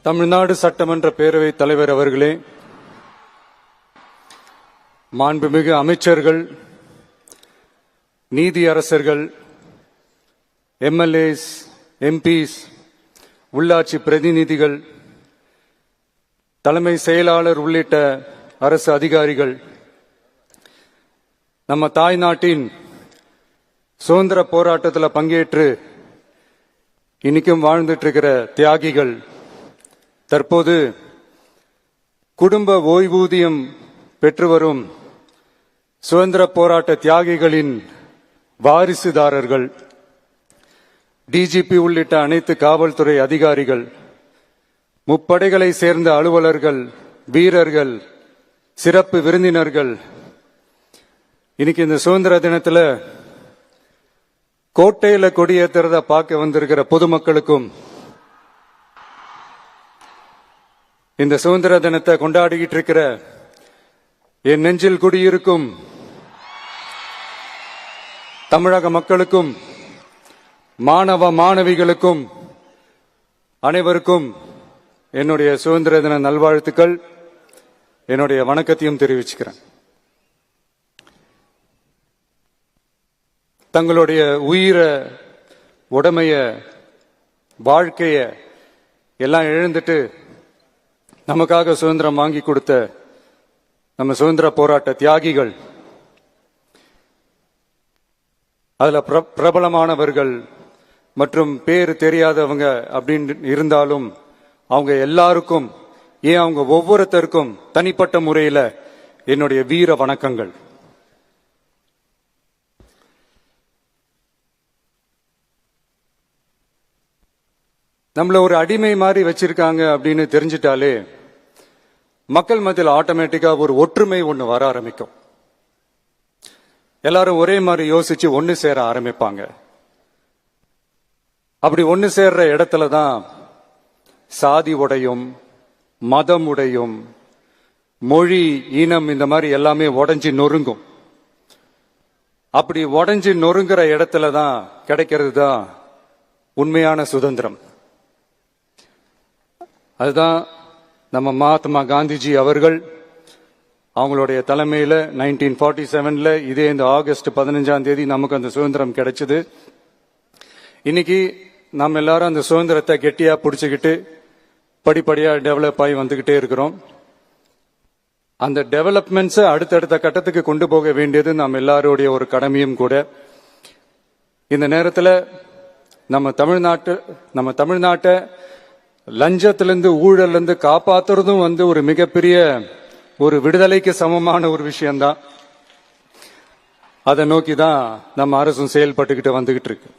தமிழ்நாடு சட்டமன்ற பேரவைத் தலைவர் அவர்களே, மாண்புமிகு அமைச்சர்கள், நீதியரசர்கள், எம்எல்ஏஸ், எம்பிஸ், உள்ளாட்சி பிரதிநிதிகள், தலைமை செயலாளர் உள்ளிட்ட அரசு அதிகாரிகள், நம்ம தாய் நாட்டின் சுதந்திர போராட்டத்தில் பங்கேற்று இன்னைக்கும் வாழ்ந்துட்டு இருக்கிற தியாகிகள், தற்போது குடும்ப ஓய்வூதியம் பெற்று வரும் சுதந்திர போராட்ட தியாகிகளின் வாரிசுதாரர்கள், டிஜிபி உள்ளிட்ட அனைத்து காவல்துறை அதிகாரிகள், முப்படைகளை சேர்ந்த அலுவலர்கள், வீரர்கள், சிறப்பு விருந்தினர்கள், இன்னைக்கு இந்த சுதந்திர தினத்துல கோட்டையில கொடியேற்றுறத பார்க்க வந்திருக்கிற பொதுமக்களுக்கும், இந்த சுதந்திர தினத்தை கொண்டாடிக்கிட்டு இருக்கிற என் நெஞ்சில் குடியிருக்கும் தமிழக மக்களுக்கும், மாணவ மாணவிகளுக்கும் அனைவருக்கும் என்னுடைய சுதந்திர தின நல்வாழ்த்துக்கள், என்னுடைய வணக்கத்தையும் தெரிவிச்சுக்கிறேன். தங்களுடைய உயிரை, உடமைய, வாழ்க்கைய எல்லாம் இழந்துட்டு நமக்காக சுதந்திரம் வாங்கி கொடுத்த நம்ம சுதந்திர போராட்ட தியாகிகள், அதுல பிரபலமானவர்கள் மற்றும் பேர் தெரியாதவங்க அப்படின்னு இருந்தாலும் அவங்க எல்லாருக்கும், ஏன் அவங்க ஒவ்வொருத்தருக்கும் தனிப்பட்ட முறையில என்னுடைய வீர வணக்கங்கள். நம்மள ஒரு அடிமை மாதிரி வச்சிருக்காங்க அப்படின்னு தெரிஞ்சிட்டாலே மக்கள் மத்தியில் ஆட்டோமேட்டிக்கா ஒரு ஒற்றுமை ஒண்ணு வர ஆரம்பிக்கும். எல்லாரும் ஒரே மாதிரி யோசிச்சு ஒன்னு சேர ஆரம்பிப்பாங்க. அப்படி ஒன்னு சேர்ற இடத்துல தான் சாதி உடையும், மதம் உடையும், மொழி, இனம் இந்த மாதிரி எல்லாமே உடைஞ்சு நொறுங்கும். அப்படி உடைஞ்சு நொறுங்குற இடத்துல தான் கிடைக்கிறது தான் உண்மையான சுதந்திரம். அதுதான் நம்ம மகாத்மா காந்திஜி அவர்கள் அவங்களுடைய தலைமையில 1947 இதே இந்த ஆகஸ்ட் 15 நமக்கு அந்த சுதந்திரம் கிடைச்சது. இன்னைக்கு நம்ம எல்லாரும் அந்த சுதந்திரத்தை கெட்டியா பிடிச்சுக்கிட்டு படிப்படியா டெவலப் ஆகி வந்துகிட்டே இருக்கிறோம். அந்த டெவலப்மெண்ட்ஸை அடுத்தடுத்த கட்டத்துக்கு கொண்டு போக வேண்டியது நம்ம எல்லாருடைய ஒரு கடமையும் கூட. இந்த நேரத்தில் நம்ம தமிழ்நாட்டை லஞ்சத்திலிருந்து, ஊழலிருந்து காப்பாத்துறதும் ஒரு மிகப்பெரிய ஒரு விடுதலைக்கு சமமான ஒரு விஷயம்தான். அதை நோக்கி தான் நம்ம அரசும் செயல்பட்டுக்கிட்டு வந்துகிட்டு இருக்கு.